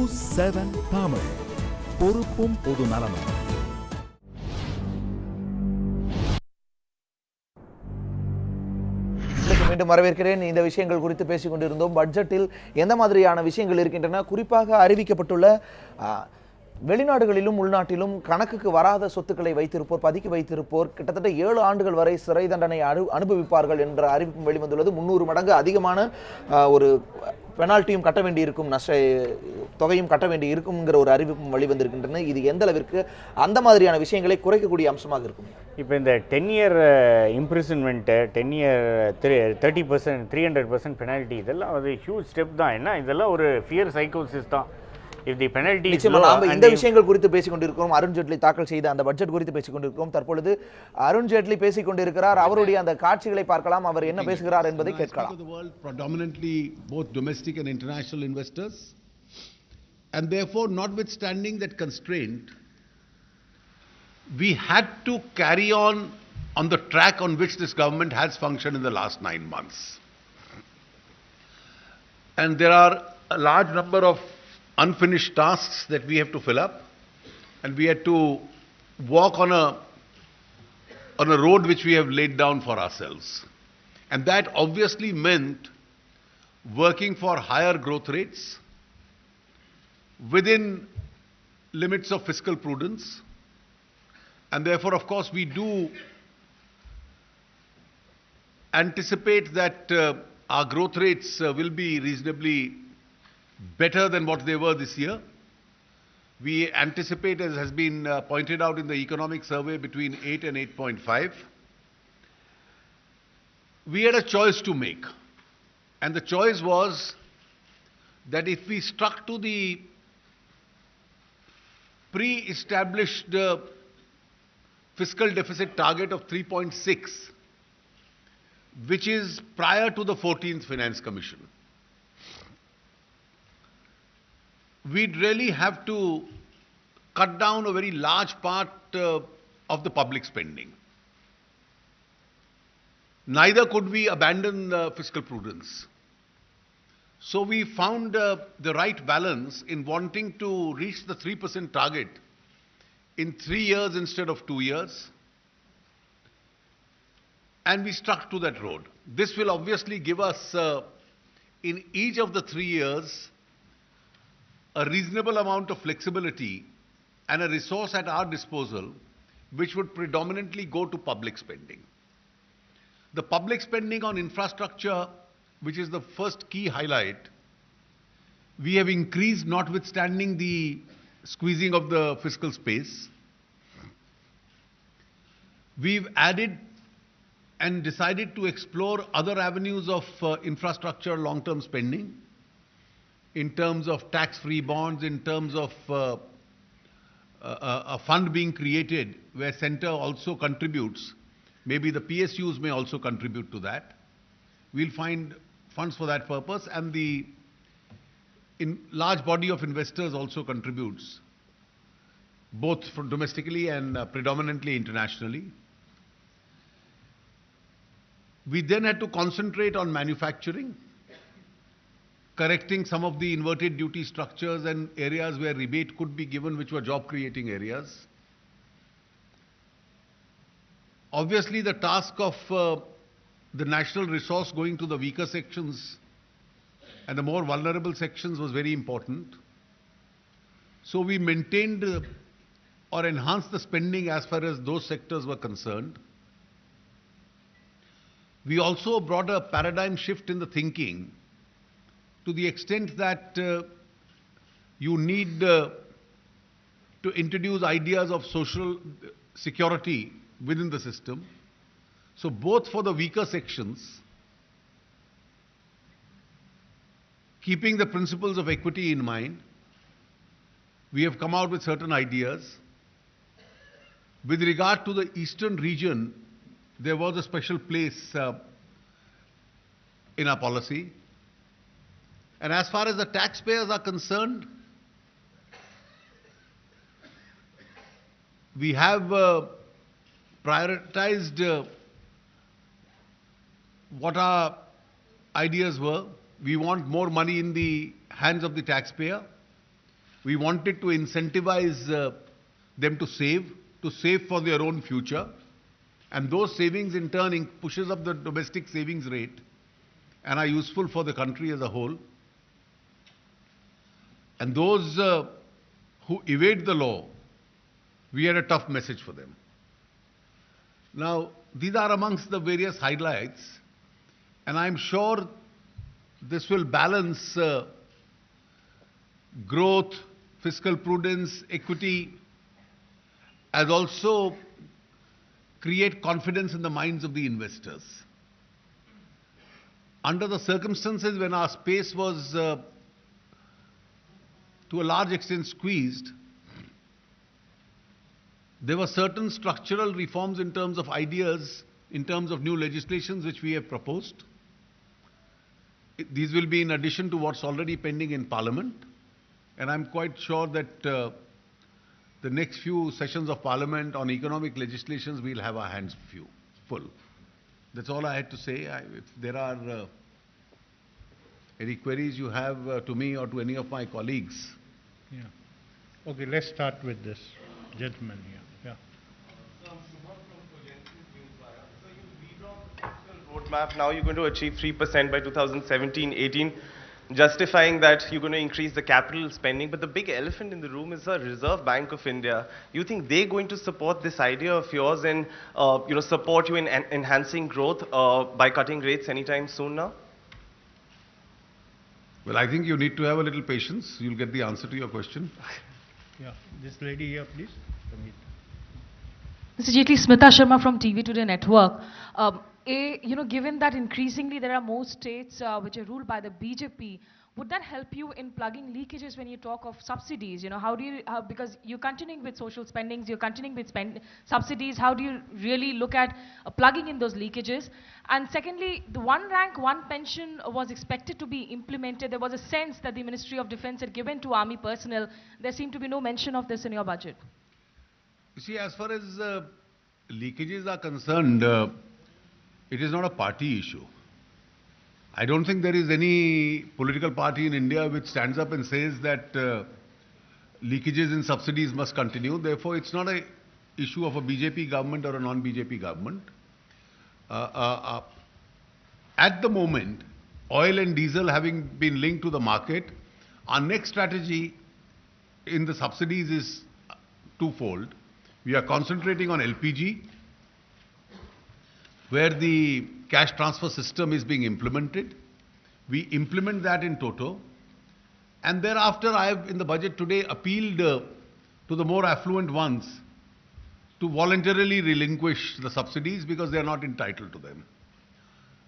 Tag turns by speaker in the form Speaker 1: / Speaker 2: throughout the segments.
Speaker 1: News 7 Tamil, பொறுப்பும் பொது நலமும்.
Speaker 2: மீண்டும் வரவேற்கிறேன். இந்த விஷயங்கள் குறித்து பேசிக் கொண்டிருந்தோம். பட்ஜெட்டில் எந்த மாதிரியான விஷயங்கள் இருக்கின்றன, குறிப்பாக அறிவிக்கப்பட்டுள்ள வெளிநாடுகளிலும் உள்நாட்டிலும் கணக்குக்கு வராத சொத்துக்களை வைத்திருப்போர், பதுக்கி வைத்திருப்போர் கிட்டத்தட்ட 7 ஆண்டுகள் வரை சிறை தண்டனை அனுபவிப்பார்கள் என்ற அறிவிப்பும் வெளிவந்துள்ளது. 300 மடங்கு அதிகமான ஒரு பெனால்ட்டியும் கட்ட வேண்டி இருக்கும், நஷ்ட தொகையும் கட்ட வேண்டி இருக்கும்ங்கிற ஒரு அறிவிப்பும் வெளிவந்திருக்கின்றன. இது எந்த அளவிற்கு அந்த மாதிரியான விஷயங்களை குறைக்கக்கூடிய அம்சமாக இருக்கும்?
Speaker 3: இப்போ இந்த 10 இயர் இம்ப்ரிசன்மெண்ட்டு, 10 இயர் 30%, 300% பெனால்ட்டி, இதெல்லாம் ஒரு ஹியூஜ் ஸ்டெப் தான். என்ன இதெல்லாம் ஒரு ஃபியர் சைக்கோசிஸ் தான்.
Speaker 2: இந்த விஷயங்கள் குறித்து பேசிக் கொண்டிருக்கிறோம். அருண் ஜேட்லி தாக்கல் செய்த அந்த பட்ஜெட் குறித்து பேசிக் கொண்டிருக்கிறோம். தற்பொழுது அருண் ஜேட்லி பேசிக் கொண்டிருக்கிறார். அவருடைய அந்த காட்சிகளை பார்க்கலாம், அவர் என்ன பேசுகிறார் என்பதை கேட்கலாம்.
Speaker 4: Predominantly both domestic and international investors, and therefore notwithstanding that constraint, we had to carry on the track on which this government has functioned in the last 9 months. And there are a large number of unfinished tasks that we have to fill up, and we had to walk on a road which we have laid down for ourselves. And that obviously meant working for higher growth rates within limits of fiscal prudence. And therefore, of course, we do anticipate that our growth rates will be reasonably better than what they were this year. We anticipate, as has been pointed out in the economic survey, between 8 and 8.5. We had a choice to make, and the choice was that if we stuck to the pre-established fiscal deficit target of 3.6, which is prior to the 14th Finance Commission, we'd really have to cut down a very large part of the public spending. Neither could we abandon fiscal prudence. So we found the right balance in wanting to reach the 3% target in 3 years instead of 2 years. And we stuck to that road. This will obviously give us, in each of the 3 years, a reasonable amount of flexibility and a resource at our disposal which would predominantly go to public spending. The public spending on infrastructure, which is the first key highlight, we have increased notwithstanding the squeezing of the fiscal space. We've added and decided to explore other avenues of infrastructure long-term spending, in terms of tax-free bonds, in terms of a fund being created where center also contributes. Maybe the PSUs may also contribute to that. We'll find funds for that purpose, and the large body of investors also contributes, both from domestically and predominantly internationally. We then had to concentrate on manufacturing, correcting some of the inverted duty structures and areas where rebate could be given, which were job creating areas. Obviously, the task of the national resource going to the weaker sections and the more vulnerable sections was very important. So we maintained or enhanced the spending as far as those sectors were concerned. We also brought a paradigm shift in the thinking, to the extent that you need to introduce ideas of social security within the system. So both for the weaker sections, keeping the principles of equity in mind, we have come out with certain ideas. With regard to the eastern region, there was a special place in our policy. And as far as the taxpayers are concerned, we have prioritized what our ideas were. We want more money in the hands of the taxpayer. We wanted to incentivize them to save for their own future. And those savings in turn pushes up the domestic savings rate and are useful for the country as a whole. And those who evade the law, we had a tough message for them. Now, these are amongst the various highlights, and I'm sure this will balance growth, fiscal prudence, equity, as also create confidence in the minds of the investors. Under the circumstances when our space was to a large extent squeezed, there were certain structural reforms in terms of ideas, in terms of new legislations which we have proposed. These will be in addition to what's already pending in Parliament. And I'm quite sure that the next few sessions of Parliament on economic legislations, we'll have our hands full. That's all I had to say. If there are any queries you have to me or to any of my colleagues.
Speaker 5: Yeah. Okay, let's start with this gentleman here. Yeah.
Speaker 6: Roadmap, now you're going to achieve 3% by 2017-18, justifying that you're going to increase the capital spending. But the big elephant in the room is the Reserve Bank of India. You think they're going to support this idea of yours and support you in enhancing growth by cutting rates anytime soon now?
Speaker 4: Well, I think you need to have a little patience. You'll get the answer to your question.
Speaker 5: Yeah. This lady here, please.
Speaker 7: Mr. Jaitley, Smita Sharma from TV Today Network. Given that increasingly there are more states which are ruled by the BJP, would that help you in plugging leakages when you talk of subsidies? How do you, because you're continuing with social spendings, you're continuing with subsidies, how do you really look at plugging in those leakages? And secondly, the one rank, one pension was expected to be implemented. There was a sense that the Ministry of Defence had given to army personnel. There seemed to be no mention of this in your budget.
Speaker 4: You see, as far as leakages are concerned, it is not a party issue. I don't think there is any political party in India which stands up and says that leakages in subsidies must continue. Therefore, it's not an issue of a BJP government or a non-BJP government. At the moment, oil and diesel having been linked to the market, our next strategy in the subsidies is twofold. We are concentrating on LPG, where the cash transfer system is being implemented. We implement that in toto. And thereafter, I have in the budget today appealed to the more affluent ones to voluntarily relinquish the subsidies because they are not entitled to them.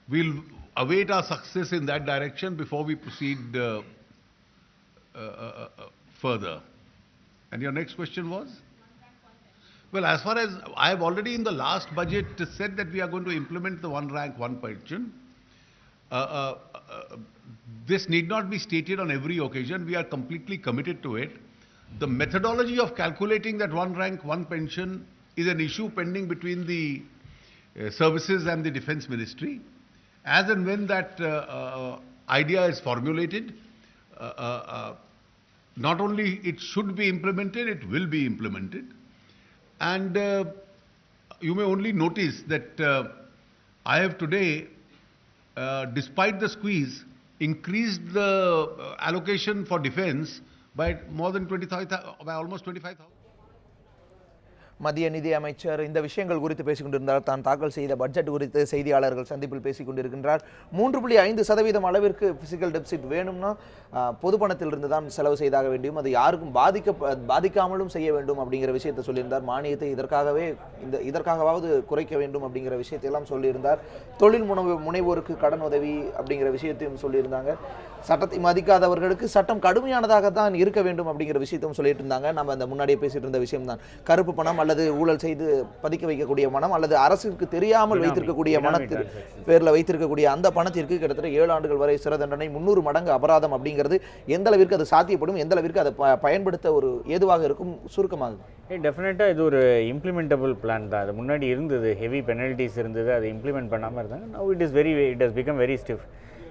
Speaker 4: We'll await our success in that direction before we proceed further. And your next question was? Well, as far as I have already in the last budget said that we are going to implement the one rank, one pension. This need not be stated on every occasion. We are completely committed to it. The methodology of calculating that one rank, one pension is an issue pending between the services and the Defence Ministry. As and when that idea is formulated, not only it should be implemented, it will be implemented. And you may only notice that I have today, despite the squeeze, increased the allocation for defence by more than 25,000, by almost 25,000.
Speaker 2: மத்திய நிதி அமைச்சர் இந்த விஷயங்கள் குறித்து பேசிக் கொண்டிருந்தார். தான் தாக்கல் செய்த பட்ஜெட் குறித்து செய்தியாளர்கள் சந்திப்பில் பேசிக் கொண்டிருக்கின்றார். 3.5% அளவிற்கு பிசிக்கல் டெபிசிட் வேணும்னா பொது பணத்திலிருந்து தான் செலவு செய்தாக வேண்டும், அது யாருக்கும் பாதிக்காமலும் செய்ய வேண்டும் அப்படிங்கிற விஷயத்தை சொல்லியிருந்தார். மானியத்தை இதற்காகவாவது குறைக்க வேண்டும் அப்படிங்கிற விஷயத்தை எல்லாம் சொல்லியிருந்தார். தொழில் முனைவோருக்கு கடன் உதவி அப்படிங்கிற விஷயத்தையும் சொல்லியிருந்தாங்க. சட்டத்தை மதிக்காதவர்களுக்கு சட்டம் கடுமையானதாக தான் இருக்க வேண்டும் அப்படிங்கிற விஷயத்தையும் சொல்லிட்டு இருந்தாங்க. நம்ம அந்த முன்னாடியே பேசிட்டு இருந்த விஷயம் தான். கருப்பு பணம் அல்லது ஊழல் செய்து பதுக்கி வைக்கக்கூடிய பணம் அல்லது அரசுக்கு தெரியாமல் வைத்திருக்கக்கூடிய பணத்தில் பேரில் வைத்திருக்கக்கூடிய அந்த பணத்திற்கு கிட்டத்தட்ட 7 ஆண்டுகள் வரை சிறை தண்டனை, 300 மடங்கு அபராதம் அப்படிங்கிறது எந்த அளவிற்கு அது சாத்தியப்படும், எந்த அளவிற்கு அதை பயன்படுத்த ஒரு ஏதுவாக இருக்கும் சுருக்கமாக?
Speaker 3: டெஃபினட்டாக இது ஒரு இம்ப்ளிமெண்டபிள் பிளான் தான். அது முன்னாடி இருந்தது, ஹெவி பெனல்ட்டிஸ் இருந்தது, அதை இம்ப்ளிமெண்ட் பண்ணாமல் இருந்தாங்க. Now it has become very stiff.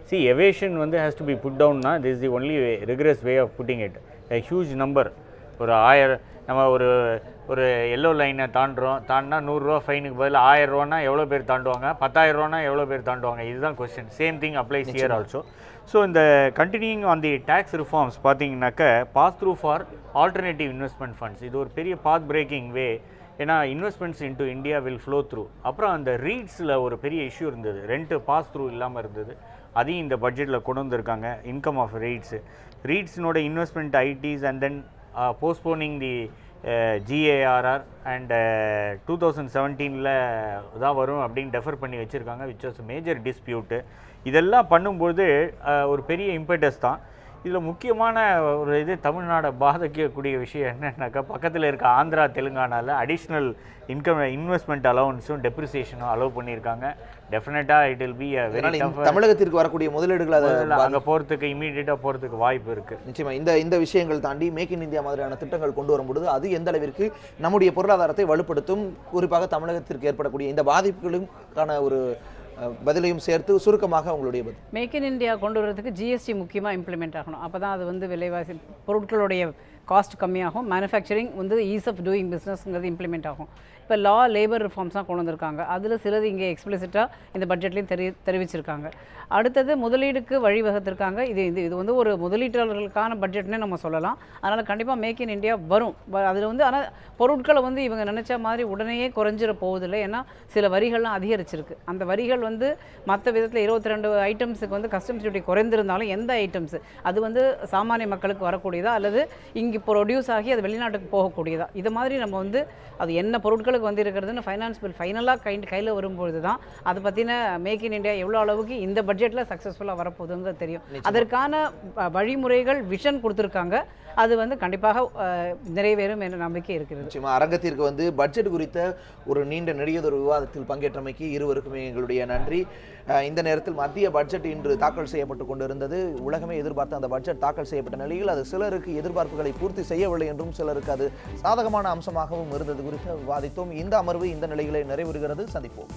Speaker 3: See, evasion வந்து has to be put down na, this is the only rigorous way of putting it. A huge number, ஒரு 1000 நம்ம ஒரு எல்லோ லைனை தாண்டினா 100 ரூபா ஃபைனுக்கு பதில் 1000 ரூபானா எவ்வளோ பேர் தாண்டுவாங்க, 10,000 ரூபானா எவ்வளோ பேர் தாண்டுவாங்க, இதுதான் question. Same thing applies here also. So இந்த continuing on the tax reforms பார்த்தீங்கன்னாக்க pass through for alternative investment funds, இது ஒரு பெரிய பாத் பிரேக்கிங் வே. ஏன்னா investments into India will flow through. அப்புறம் அந்த ரீட்ஸில் ஒரு பெரிய இஷ்யூ இருந்தது, ரெண்ட் பாஸ் த்ரூ இல்லாமல் இருந்தது, அதையும் இந்த பட்ஜெட்டில் கொண்டு வந்திருக்காங்க. இன்கம் ஆஃப் ரீட்ஸினோட investment ITs and then postponing the GARR and 2017 தான் வரும் அப்படின்னு டெஃபர் பண்ணி வச்சுருக்காங்க, விச் வாஸ் மேஜர் டிஸ்பியூட்டு. இதெல்லாம் பண்ணும்போது ஒரு பெரிய இம்பெட்டஸ் தான். இதில் முக்கியமான ஒரு இது தமிழ்நாடை பாதிக்கக்கூடிய விஷயம் என்னன்னாக்கா, பக்கத்தில் இருக்க ஆந்திரா தெலுங்கானாவில் அடிஷ்னல் இன்வெஸ்ட்மெண்ட் அலவன்ஸும் டெப்ரிசியேஷனும் அலோவ் பண்ணியிருக்காங்க. டெஃபினட்டாக it will be a very tough.
Speaker 2: தமிழகத்திற்கு வரக்கூடிய முதலீடுகள்
Speaker 3: அங்கே போகிறதுக்கு இமீடியட்டாக போகிறதுக்கு வாய்ப்பு இருக்குது.
Speaker 2: நிச்சயமாக இந்த விஷயங்கள் தாண்டி மேக் இன் இந்தியா மாதிரியான திட்டங்கள் கொண்டு வரும்பொழுது அது எந்த அளவிற்கு நம்முடைய பொருளாதாரத்தை வலுப்படுத்தும், குறிப்பாக தமிழகத்திற்கு ஏற்படக்கூடிய இந்த பாதிப்புகளுக்கான ஒரு பதிலையும் சேர்த்து சுருக்கமாக உங்களுடைய பதில்.
Speaker 8: மேக் இன் இந்தியா கொண்டு வரதுக்கு ஜிஎஸ்டி முக்கியமாக இம்ப்ளிமெண்ட் ஆகணும். அப்போ தான் அது வந்து விலைவாசி பொருட்களுடைய காஸ்ட் கம்மியாகும், மேனுஃபேக்சரிங் வந்து ஈஸ் ஆஃப் டூயிங் பிஸ்னஸ்ங்கிறது இம்ப்ளிமெண்ட் ஆகும். இப்போ லேபர் ரிஃபார்ம்ஸ்லாம் கொண்டு வந்திருக்காங்க, அதில் சிலது இங்கே எக்ஸ்பிளிசிட்டாக இந்த பட்ஜெட்லேயும் தெரிவிச்சிருக்காங்க. அடுத்தது முதலீடுக்கு வழிவகுத்திருக்காங்க. இது வந்து ஒரு முதலீட்டாளர்களுக்கான பட்ஜெட்னே நம்ம சொல்லலாம். அதனால் கண்டிப்பாக மேக் இன் இந்தியா வரும். அதில் வந்து ஆனால் பொருட்களை வந்து இவங்க நினச்ச மாதிரி உடனேயே குறைஞ்சிட போவதில்லை. ஏன்னா சில வரிகள்லாம் அதிகரிச்சிருக்கு. அந்த வரிகள் வந்து மற்ற விதத்தில் 22 ஐட்டம்ஸுக்கு வந்து கஸ்டம்ஸ் டியூட்டி குறைந்திருந்தாலும் எந்த ஐட்டம்ஸு அது வந்து சாமானிய மக்களுக்கு வரக்கூடியதா அல்லது இங்கே ப்ரொடியூஸ் ஆகி அது வெளிநாட்டுக்கு போகக்கூடியதா, இது மாதிரி நம்ம வந்து அது என்ன பொருட்களுக்கு வந்து இருக்கிறதுன்னு ஃபைனான்ஸ் பில் ஃபைனலாக கையில் வரும்பொழுது தான் அதை பற்றின மேக் இன் இந்தியா எவ்வளோ அளவுக்கு இந்த பட்ஜெட்டில் சக்ஸஸ்ஃபுல்லாக வரப்போகுதுங்கிறது தெரியும். அதற்கான வழிமுறைகள் விஷன் கொடுத்துருக்காங்க, அது வந்து கண்டிப்பாக நிறைவேறும் என்ற நம்பிக்கை இருக்கிறது.
Speaker 2: நிச்சயமாக அரங்கத்திற்கு வந்து பட்ஜெட் குறித்த ஒரு நீண்ட நெடியதொரு விவாதத்தில் பங்கேற்றமைக்கு இருவருக்குமே எங்களுடைய நன்றி. இந்த நேரத்தில் மத்திய பட்ஜெட் இன்று தாக்கல் செய்யப்பட்டு கொண்டிருந்தது. உலகமே எதிர்பார்த்த அந்த பட்ஜெட் தாக்கல் செய்யப்பட்ட நிலையில் அது சிலருக்கு எதிர்பார்ப்புகளை பூர்த்தி செய்யவில்லை என்றும் சிலருக்கு அது சாதகமான அம்சமாகவும் இருந்தது குறித்து விவாதித்தோம். இந்த அமர்வு இந்த நிலையிலே நிறைவேறுகிறது. சந்திப்போம்.